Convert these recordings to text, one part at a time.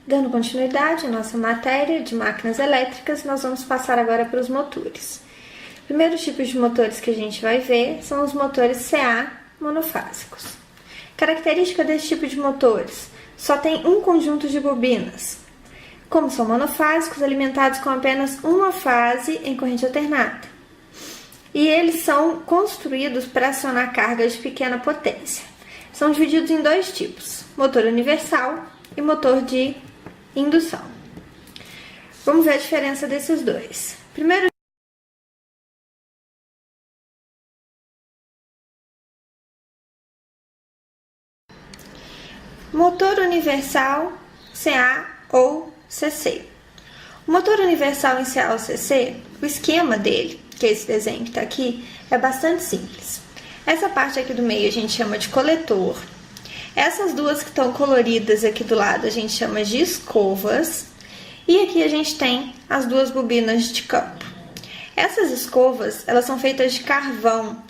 Dando continuidade à nossa matéria de máquinas elétricas, nós vamos passar agora para os motores. O primeiro tipo de motores que a gente vai ver são os motores CA monofásicos. Característica desse tipo de motores: só tem um conjunto de bobinas. Como são monofásicos, alimentados com apenas uma fase em corrente alternada. E eles são construídos para acionar cargas de pequena potência. São divididos em dois tipos: motor universal e motor de indução. Vamos ver a diferença desses dois. Primeiro, motor universal CA ou CC. O motor universal em CA ou CC, o esquema dele, que é esse desenho que está aqui, é bastante simples. Essa parte aqui do meio a gente chama de coletor. Essas duas que estão coloridas aqui do lado a gente chama de escovas. E aqui a gente tem as duas bobinas de campo. Essas escovas, elas são feitas de carvão.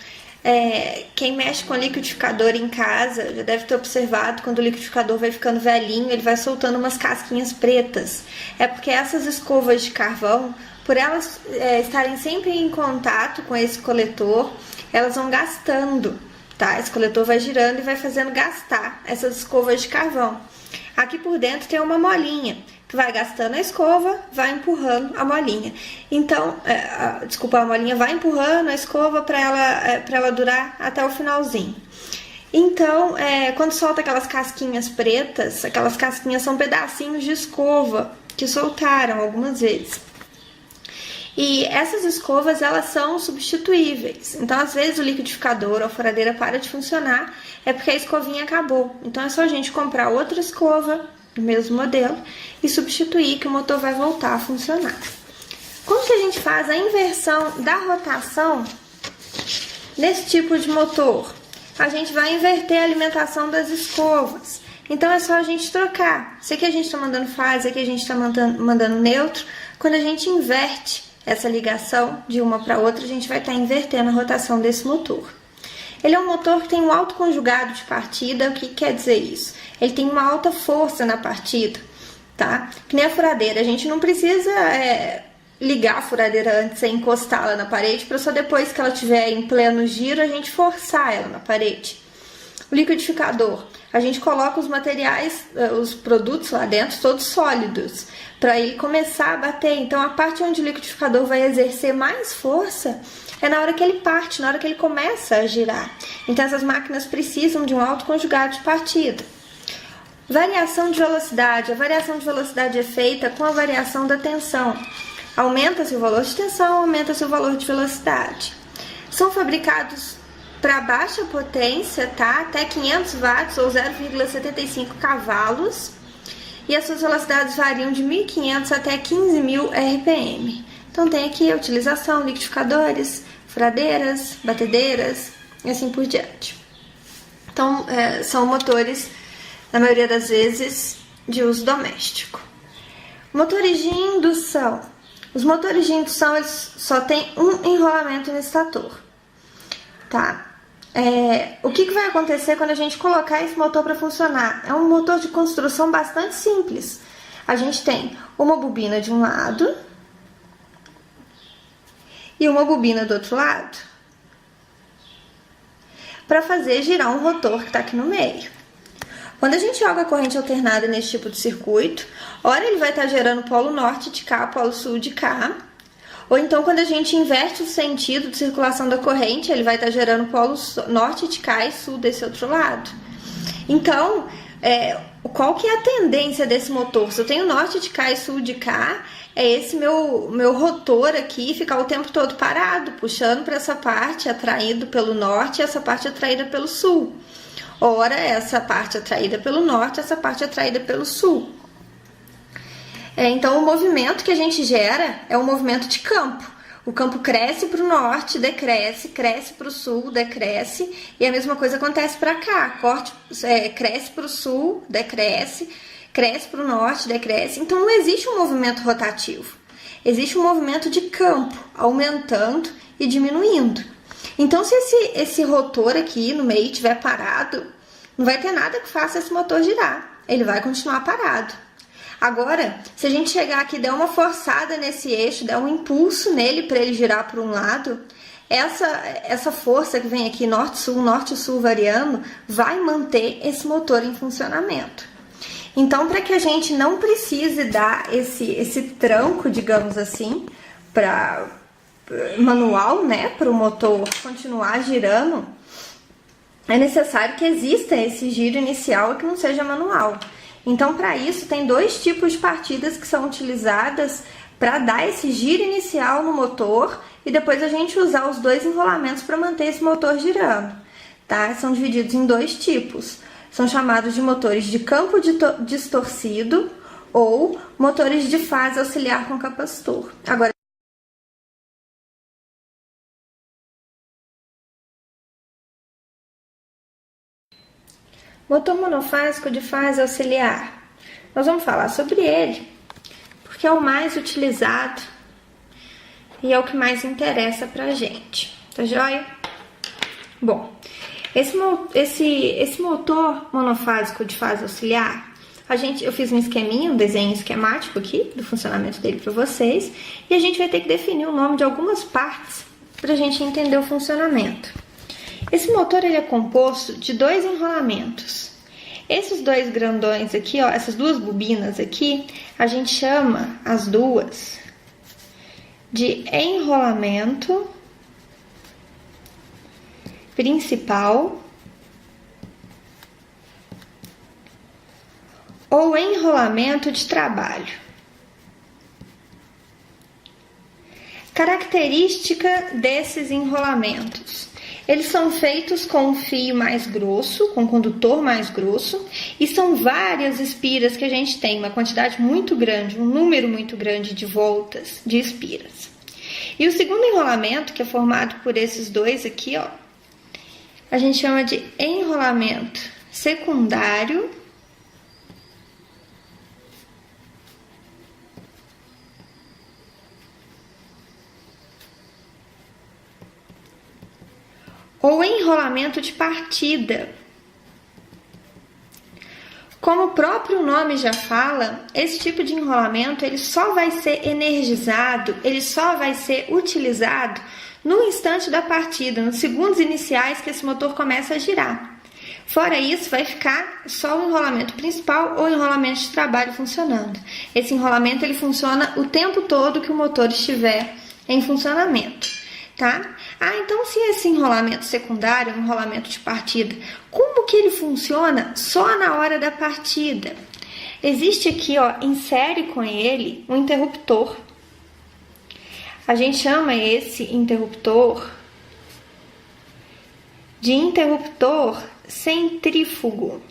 Quem mexe com liquidificador em casa já deve ter observado, quando o liquidificador vai ficando velhinho, ele vai soltando umas casquinhas pretas. É porque essas escovas de carvão, por elas estarem sempre em contato com esse coletor, elas vão gastando, tá? Esse coletor vai girando e vai fazendo gastar essas escovas de carvão. Aqui por dentro tem uma molinha, que vai gastando a escova, vai empurrando a molinha. Então, a molinha vai empurrando a escova para ela durar até o finalzinho. Então, quando solta aquelas casquinhas pretas, aquelas casquinhas são pedacinhos de escova que soltaram algumas vezes. E essas escovas, elas são substituíveis. Então, às vezes o liquidificador ou a furadeira para de funcionar, é porque a escovinha acabou. Então, é só a gente comprar outra escova do mesmo modelo e substituir, que o motor vai voltar a funcionar. Como que a gente faz a inversão da rotação nesse tipo de motor? A gente vai inverter a alimentação das escovas. Então, é só a gente trocar. Se aqui a gente está mandando fase, aqui a gente está mandando neutro. Quando a gente inverte essa ligação de uma para outra, a gente vai estar invertendo a rotação desse motor. Ele é um motor que tem um alto conjugado de partida. O que quer dizer isso? Ele tem uma alta força na partida, tá? Que nem a furadeira. A gente não precisa ligar a furadeira antes e encostá-la na parede para só depois que ela estiver em pleno giro a gente forçar ela na parede. O liquidificador, a gente coloca os materiais, os produtos lá dentro, todos sólidos, para ele começar a bater. Então, a parte onde o liquidificador vai exercer mais força é na hora que ele parte, na hora que ele começa a girar. Então, essas máquinas precisam de um alto conjugado de partida. Variação de velocidade. A variação de velocidade é feita com a variação da tensão. Aumenta-se o valor de tensão, aumenta-se o valor de velocidade. São fabricados para baixa potência, tá? Até 500 watts ou 0,75 cavalos. E as suas velocidades variam de 1.500 até 15.000 RPM. Então tem aqui a utilização, liquidificadores, furadeiras, batedeiras e assim por diante. Então são motores, na maioria das vezes, de uso doméstico. Motores de indução. Os motores de indução, eles só têm um enrolamento no estator, tá? O que vai acontecer quando a gente colocar esse motor para funcionar? É um motor de construção bastante simples. A gente tem uma bobina de um lado e uma bobina do outro lado para fazer girar um rotor que está aqui no meio. Quando a gente joga a corrente alternada nesse tipo de circuito, ora ele vai estar gerando polo norte de cá, polo sul de cá. Ou então, quando a gente inverte o sentido de circulação da corrente, ele vai estar gerando polo norte de cá e sul desse outro lado. Então, qual que é a tendência desse motor? Se eu tenho norte de cá e sul de cá, é esse meu rotor aqui ficar o tempo todo parado, puxando para essa parte, atraído pelo norte, e essa parte atraída pelo sul. Ora, essa parte atraída pelo norte, essa parte atraída pelo sul. Então, o movimento que a gente gera é um movimento de campo. O campo cresce para o norte, decresce, cresce para o sul, decresce, e a mesma coisa acontece para cá. Cresce para o sul, decresce, cresce para o norte, decresce. Então, não existe um movimento rotativo. Existe um movimento de campo, aumentando e diminuindo. Então, se esse rotor aqui no meio estiver parado, não vai ter nada que faça esse motor girar. Ele vai continuar parado. Agora, se a gente chegar aqui e der uma forçada nesse eixo, der um impulso nele para ele girar para um lado, essa força que vem aqui norte-sul variando, vai manter esse motor em funcionamento. Então, para que a gente não precise dar esse tranco, digamos assim, para manual, né, para o motor continuar girando, é necessário que exista esse giro inicial e que não seja manual. Então, para isso, tem dois tipos de partidas que são utilizadas para dar esse giro inicial no motor e depois a gente usar os dois enrolamentos para manter esse motor girando, tá? São divididos em dois tipos. São chamados de motores de campo distorcido ou motores de fase auxiliar com capacitor. Agora, motor monofásico de fase auxiliar. Nós vamos falar sobre ele, porque é o mais utilizado e é o que mais interessa pra gente, tá joia? Bom, esse motor monofásico de fase auxiliar, eu fiz um esqueminha, um desenho esquemático aqui do funcionamento dele para vocês, e a gente vai ter que definir o nome de algumas partes pra gente entender o funcionamento. Esse motor ele é composto de dois enrolamentos. Esses dois grandões aqui, ó, essas duas bobinas aqui, a gente chama as duas de enrolamento principal ou enrolamento de trabalho. Característica desses enrolamentos. Eles são feitos com um fio mais grosso, com um condutor mais grosso, e são várias espiras que a gente tem, uma quantidade muito grande, um número muito grande de voltas de espiras. E o segundo enrolamento, que é formado por esses dois aqui, ó, a gente chama de enrolamento secundário ou enrolamento de partida. Como o próprio nome já fala, esse tipo de enrolamento ele só vai ser energizado, ele só vai ser utilizado no instante da partida, nos segundos iniciais que esse motor começa a girar. Fora isso, vai ficar só o enrolamento principal ou o enrolamento de trabalho funcionando. Esse enrolamento ele funciona o tempo todo que o motor estiver em funcionamento, tá? Então se esse enrolamento secundário, um enrolamento de partida, como que ele funciona só na hora da partida? Existe aqui, ó, em série com ele, um interruptor. A gente chama esse interruptor de interruptor centrífugo.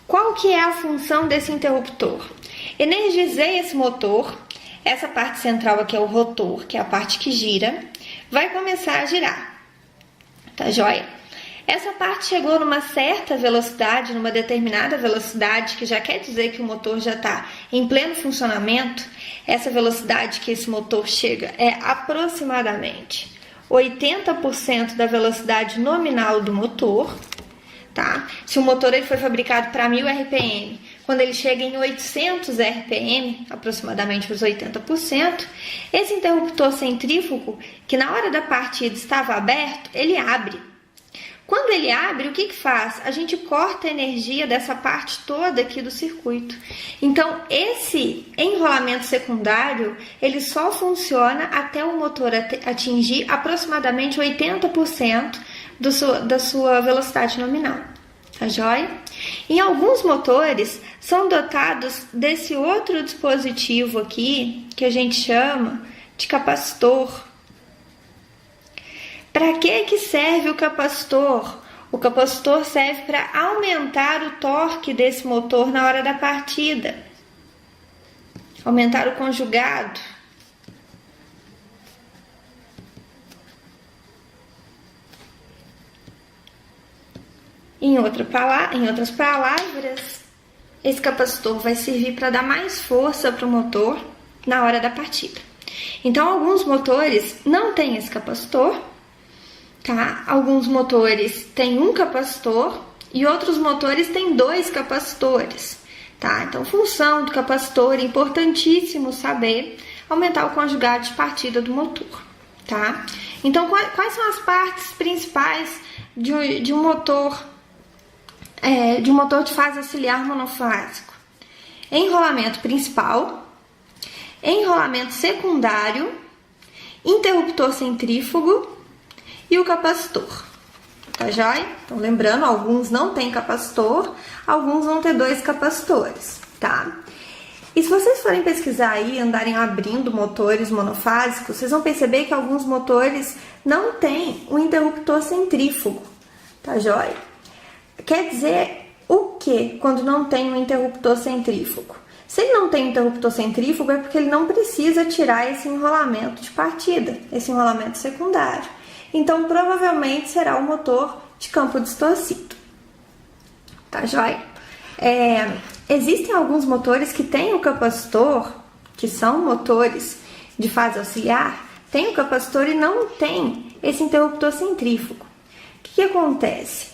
Qual que é a função desse interruptor? Energizei esse motor. Essa parte central aqui é o rotor, que é a parte que gira, vai começar a girar, tá joia? Essa parte chegou numa certa velocidade, numa determinada velocidade, que já quer dizer que o motor já está em pleno funcionamento. Essa velocidade que esse motor chega é aproximadamente 80% da velocidade nominal do motor, tá? Se o motor ele foi fabricado para 1000 RPM, quando ele chega em 800 RPM, aproximadamente os 80%, esse interruptor centrífugo, que na hora da partida estava aberto, ele abre. Quando ele abre, o que que faz? A gente corta a energia dessa parte toda aqui do circuito. Então, esse enrolamento secundário, ele só funciona até o motor atingir aproximadamente 80% da sua velocidade nominal. Tá joia? Em alguns motores são dotados desse outro dispositivo aqui, que a gente chama de capacitor. Para que serve o capacitor? O capacitor serve para aumentar o torque desse motor na hora da partida. Aumentar o conjugado. Em outras palavras, esse capacitor vai servir para dar mais força para o motor na hora da partida. Então, alguns motores não têm esse capacitor, tá? Alguns motores têm um capacitor e outros motores têm 2 capacitores, tá? Então, função do capacitor, importantíssimo saber, aumentar o conjugado de partida do motor, tá? Então, quais são as partes principais de um motor de fase auxiliar monofásico? Enrolamento principal, enrolamento secundário, interruptor centrífugo e o capacitor. Tá joia? Então, lembrando, alguns não têm capacitor, alguns vão ter 2 capacitores, tá? E se vocês forem pesquisar aí, andarem abrindo motores monofásicos, vocês vão perceber que alguns motores não têm um interruptor centrífugo, tá joia? Quer dizer o que quando não tem um interruptor centrífugo? Se ele não tem interruptor centrífugo é porque ele não precisa tirar esse enrolamento de partida, esse enrolamento secundário. Então, provavelmente será um motor de campo distorcido. Tá joia? Existem alguns motores que têm o capacitor, que são motores de fase auxiliar, tem o capacitor e não tem esse interruptor centrífugo. O que acontece?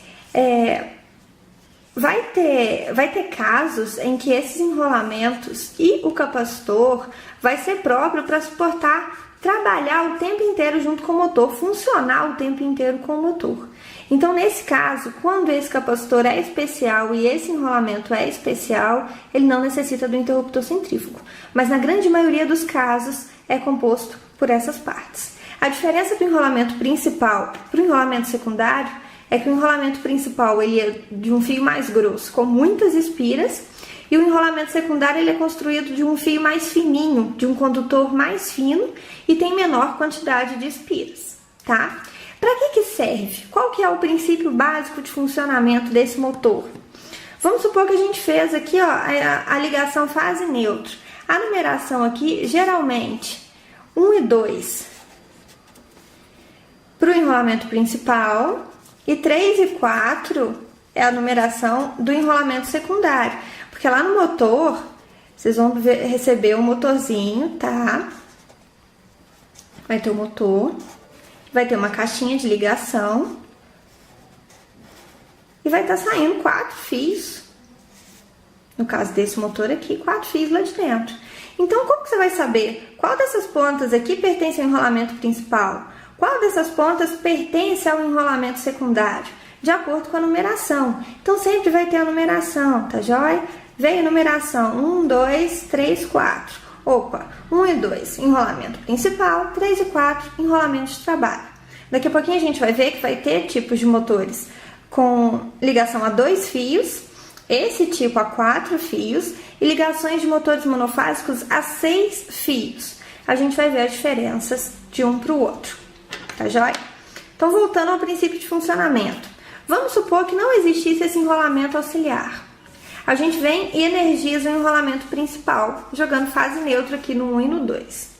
Vai ter casos em que esses enrolamentos e o capacitor vai ser próprio para suportar trabalhar o tempo inteiro junto com o motor, funcionar o tempo inteiro com o motor. Então, nesse caso, quando esse capacitor é especial e esse enrolamento é especial, ele não necessita do interruptor centrífugo. Mas na grande maioria dos casos é composto por essas partes. A diferença do enrolamento principal para o enrolamento secundário é que o enrolamento principal ele é de um fio mais grosso, com muitas espiras, e o enrolamento secundário ele é construído de um fio mais fininho, de um condutor mais fino e tem menor quantidade de espiras, tá? Para que serve? Qual que é o princípio básico de funcionamento desse motor? Vamos supor que a gente fez aqui ó, a ligação fase neutro. A numeração aqui, geralmente, 1 e 2 para o enrolamento principal e 3 e 4 é a numeração do enrolamento secundário. Porque lá no motor, vocês vão receber um motorzinho, tá? Vai ter o motor, vai ter uma caixinha de ligação e vai estar saindo 4 fios. No caso desse motor aqui, 4 fios lá de dentro. Então, como que você vai saber qual dessas pontas aqui pertence ao enrolamento principal? Qual dessas pontas pertence ao enrolamento secundário? De acordo com a numeração. Então, sempre vai ter a numeração, tá joia? Veio a numeração 1, 2, 3, 4. Opa, 1 e 2, enrolamento principal, 3 e 4, enrolamento de trabalho. Daqui a pouquinho a gente vai ver que vai ter tipos de motores com ligação a 2 fios, esse tipo a 4 fios, e ligações de motores monofásicos a 6 fios. A gente vai ver as diferenças de um para o outro, tá joia? Então, voltando ao princípio de funcionamento. Vamos supor que não existisse esse enrolamento auxiliar. A gente vem e energiza o enrolamento principal, jogando fase neutra aqui no 1 e no 2.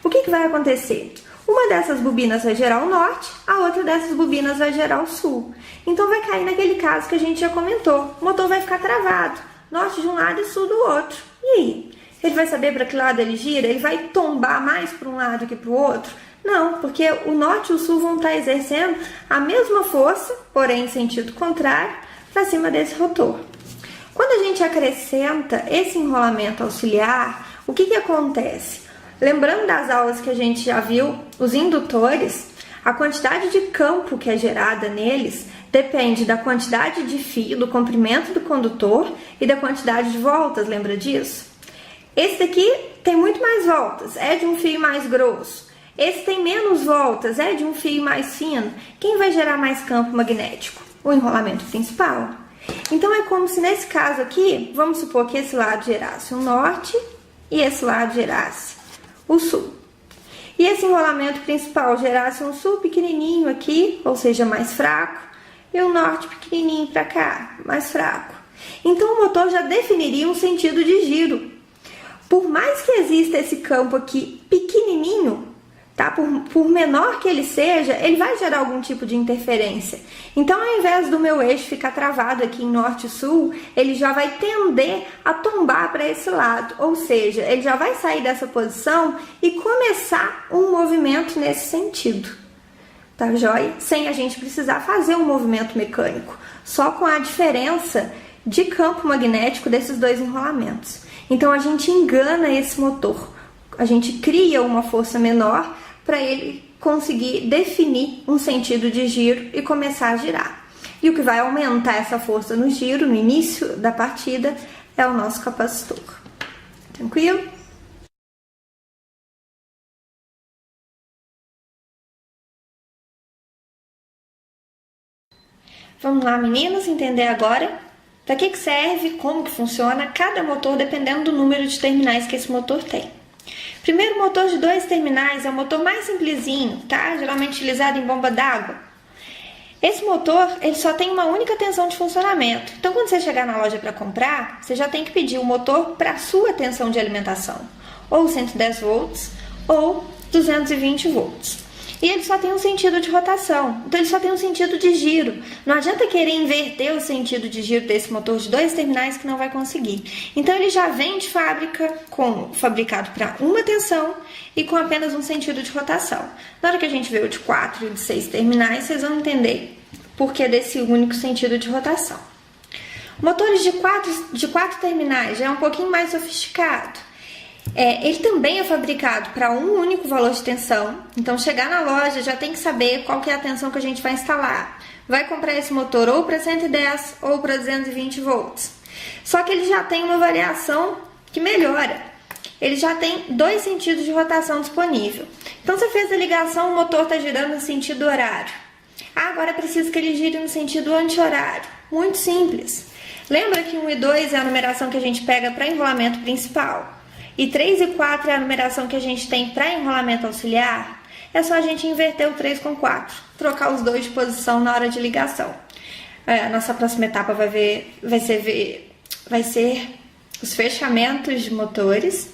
O que vai acontecer? Uma dessas bobinas vai gerar o norte, a outra dessas bobinas vai gerar o sul. Então vai cair naquele caso que a gente já comentou. O motor vai ficar travado, norte de um lado e sul do outro. E aí? Ele vai saber para que lado ele gira? Ele vai tombar mais para um lado que para o outro? Não, porque o norte e o sul vão estar exercendo a mesma força, porém em sentido contrário, para cima desse rotor. Quando a gente acrescenta esse enrolamento auxiliar, o que acontece? Lembrando das aulas que a gente já viu, os indutores, a quantidade de campo que é gerada neles depende da quantidade de fio, do comprimento do condutor e da quantidade de voltas, lembra disso? Esse daqui tem muito mais voltas, é de um fio mais grosso. Esse tem menos voltas, é de um fio mais fino. Quem vai gerar mais campo magnético? O enrolamento principal. Então, é como se nesse caso aqui, vamos supor que esse lado gerasse o norte e esse lado gerasse o sul. E esse enrolamento principal gerasse um sul pequenininho aqui, ou seja, mais fraco, e o norte pequenininho para cá, mais fraco. Então, o motor já definiria um sentido de giro. Por mais que exista esse campo aqui pequenininho, tá? Por menor que ele seja, ele vai gerar algum tipo de interferência. Então, ao invés do meu eixo ficar travado aqui em norte e sul, ele já vai tender a tombar para esse lado. Ou seja, ele já vai sair dessa posição e começar um movimento nesse sentido. tá joia? Sem a gente precisar fazer um movimento mecânico, só com a diferença de campo magnético desses dois enrolamentos. Então a gente engana esse motor, a gente cria uma força menor para ele conseguir definir um sentido de giro e começar a girar. E o que vai aumentar essa força no giro, no início da partida, é o nosso capacitor. Tranquilo? Vamos lá, meninos, entender agora para que serve, como que funciona cada motor, dependendo do número de terminais que esse motor tem. Primeiro, o motor de 2 terminais é o motor mais simplesinho, tá? Geralmente utilizado em bomba d'água. Esse motor, ele só tem uma única tensão de funcionamento. Então, quando você chegar na loja para comprar, você já tem que pedir o motor para a sua tensão de alimentação. Ou 110 volts, ou 220 volts. E ele só tem um sentido de rotação, então ele só tem um sentido de giro. Não adianta querer inverter o sentido de giro desse motor de 2 terminais que não vai conseguir. Então ele já vem de fábrica, fabricado para uma tensão e com apenas um sentido de rotação. Na hora que a gente vê o de 4 e de 6 terminais, vocês vão entender por que desse único sentido de rotação. Motores de 4 terminais já é um pouquinho mais sofisticado. Ele também é fabricado para um único valor de tensão, então chegar na loja já tem que saber qual que é a tensão que a gente vai instalar. Vai comprar esse motor ou para 110 ou para 220 volts. Só que ele já tem uma variação que melhora. Ele já tem 2 sentidos de rotação disponível. Então você fez a ligação, o motor está girando no sentido horário. Agora é preciso que ele gire no sentido anti-horário. Muito simples. Lembra que 1 e 2 é a numeração que a gente pega para enrolamento principal? E 3 e 4 é a numeração que a gente tem para enrolamento auxiliar? É só a gente inverter o 3 com 4, trocar os dois de posição na hora de ligação. A nossa próxima etapa vai ser os fechamentos de motores.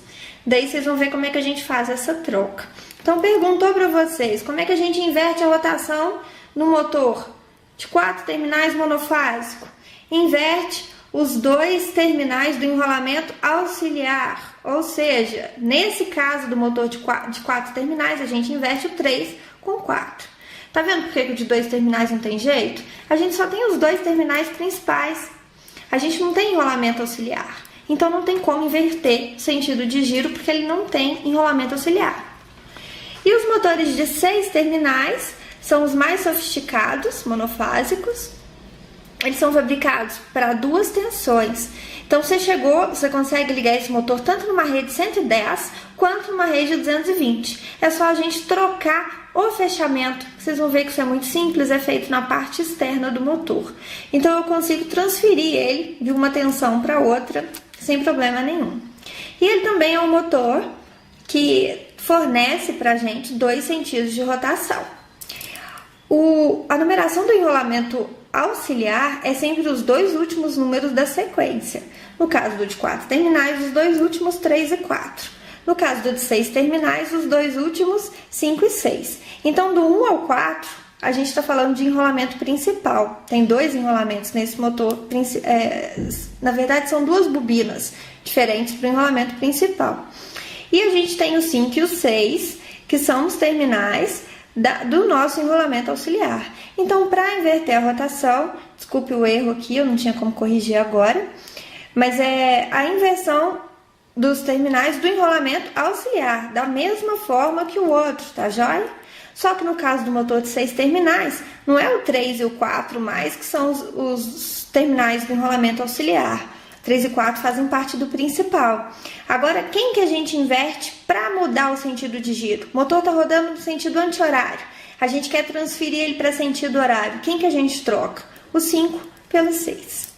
Daí vocês vão ver como é que a gente faz essa troca. Então perguntou para vocês, como é que a gente inverte a rotação no motor de 4 terminais monofásico? Inverte os 2 terminais do enrolamento auxiliar, ou seja, nesse caso do motor de 4 terminais, a gente inverte o 3 com 4. Tá vendo por que o de 2 terminais não tem jeito? A gente só tem os 2 terminais principais, a gente não tem enrolamento auxiliar, então não tem como inverter o sentido de giro, porque ele não tem enrolamento auxiliar. E os motores de 6 terminais são os mais sofisticados, monofásicos. Eles são fabricados para 2 tensões. Então você consegue ligar esse motor tanto numa rede 110 quanto numa rede 220. É só a gente trocar o fechamento. Vocês vão ver que isso é muito simples, é feito na parte externa do motor. Então eu consigo transferir ele de uma tensão para outra sem problema nenhum. E ele também é um motor que fornece para a gente 2 sentidos de rotação. A numeração do enrolamento auxiliar é sempre os 2 últimos números da sequência. No caso do de 4 terminais, os 2 últimos 3 e 4. No caso do de 6 terminais, os 2 últimos 5 e 6. Então, do 1 ao 4, a gente está falando de enrolamento principal. Tem 2 enrolamentos nesse motor. Na verdade, são 2 bobinas diferentes para o enrolamento principal. E a gente tem o 5 e o 6, que são os terminais do nosso enrolamento auxiliar. Então, para inverter a rotação, desculpe o erro aqui, eu não tinha como corrigir agora, mas é a inversão dos terminais do enrolamento auxiliar, da mesma forma que o outro, tá joia? Só que no caso do motor de 6 terminais, não é o 3 e o 4 mais que são os terminais do enrolamento auxiliar. 3 e 4 fazem parte do principal. Agora, quem que a gente inverte para mudar o sentido de giro? O motor está rodando no sentido anti-horário. A gente quer transferir ele para sentido horário. Quem que a gente troca? O 5 pelo 6.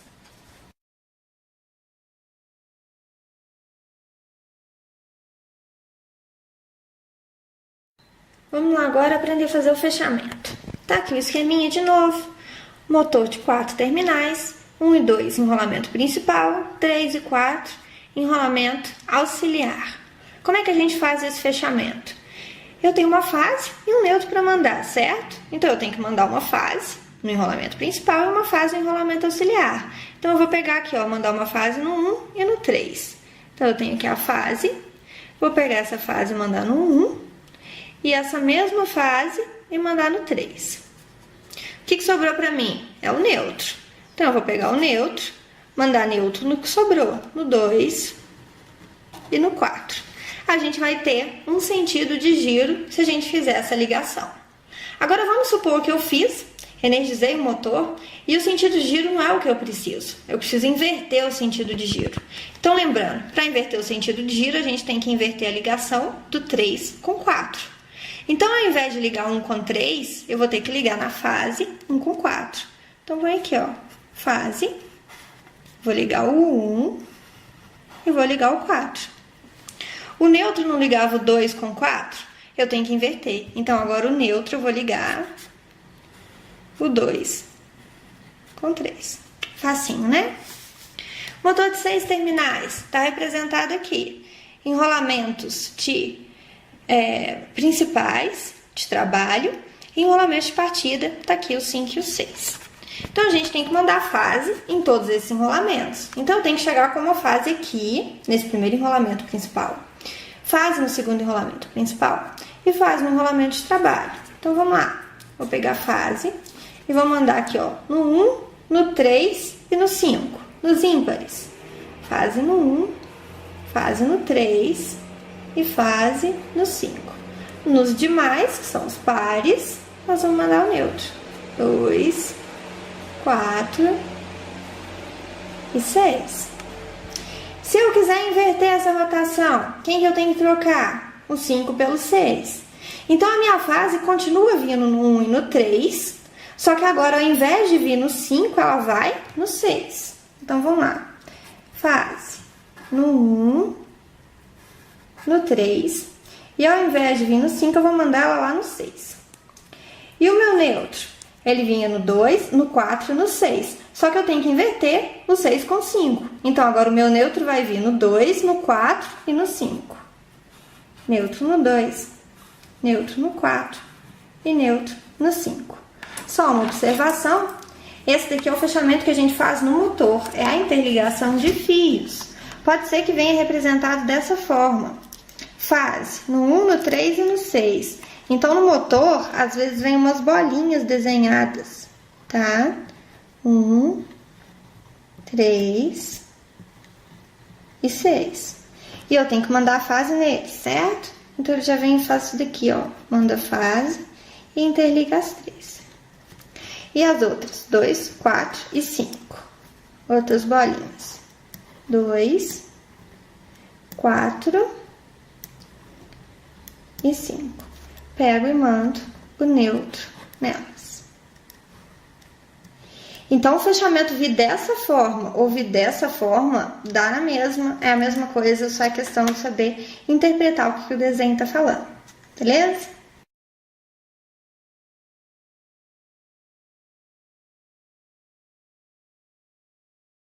Vamos lá agora aprender a fazer o fechamento. Tá aqui o esqueminha de novo. Motor de 4 terminais. 1 e 2, enrolamento principal. 3 e 4, enrolamento auxiliar. Como é que a gente faz esse fechamento? Eu tenho uma fase e um neutro para mandar, certo? Então, eu tenho que mandar uma fase no enrolamento principal e uma fase no enrolamento auxiliar. Então, eu vou pegar aqui, ó, mandar uma fase no 1 e no 3. Então, eu tenho aqui a fase, vou pegar essa fase e mandar no 1 e essa mesma fase e mandar no 3. O que sobrou para mim? É o neutro. Então, eu vou pegar o neutro, mandar neutro no que sobrou, no 2 e no 4. A gente vai ter um sentido de giro se a gente fizer essa ligação. Agora, vamos supor que eu fiz, energizei o motor e o sentido de giro não é o que eu preciso. Eu preciso inverter o sentido de giro. Então, lembrando, para inverter o sentido de giro, a gente tem que inverter a ligação do 3 com 4. Então, ao invés de ligar 1 com 3, eu vou ter que ligar na fase 1 com 4. Então, vou aqui, ó, fase, vou ligar o 1 e vou ligar o 4. O neutro não ligava o 2 com 4? Eu tenho que inverter. Então, agora o neutro eu vou ligar o 2 com 3. Facinho, né? Motor de 6 terminais está representado aqui. Enrolamentos de principais de trabalho e enrolamentos de partida, está aqui o 5 e o 6. Então, a gente tem que mandar fase em todos esses enrolamentos. Então, eu tenho que chegar com uma fase aqui, nesse primeiro enrolamento principal, fase no segundo enrolamento principal e fase no enrolamento de trabalho. Então, vamos lá. Vou pegar a fase e vou mandar aqui, ó, no 1, no 3 e no 5, nos ímpares. Fase no 1, fase no 3 e fase no 5. Nos demais, que são os pares, nós vamos mandar o neutro. 2, 4 e 6. Se eu quiser inverter essa rotação, quem que eu tenho que trocar? O 5 pelo 6. Então, a minha fase continua vindo no 1 e no 3, só que agora, ao invés de vir no 5, ela vai no 6. Então, vamos lá. Fase no 1, no 3, e ao invés de vir no 5, eu vou mandar ela lá no 6. E o meu neutro? Ele vinha no 2, no 4 e no 6. Só que eu tenho que inverter o 6 com 5. Então, agora o meu neutro vai vir no 2, no 4 e no 5. Neutro no 2, neutro no 4 e neutro no 5. Só uma observação, esse daqui é o fechamento que a gente faz no motor, é a interligação de fios. Pode ser que venha representado dessa forma. Fase no 1, no 3 e no 6. Então, no motor, às vezes vem umas bolinhas desenhadas, tá? 1, 3 e 6. E eu tenho que mandar a fase nele, certo? Então, ele já vem e faz isso daqui, ó. Manda a fase e interliga as 3. E as outras? 2, 4 e 5. Outras bolinhas. 2, 4 e 5. Pego e mando o neutro nelas. Então, o fechamento vir dessa forma ou vir dessa forma, dá na mesma, é a mesma coisa, só é questão de saber interpretar o que o desenho está falando. Beleza?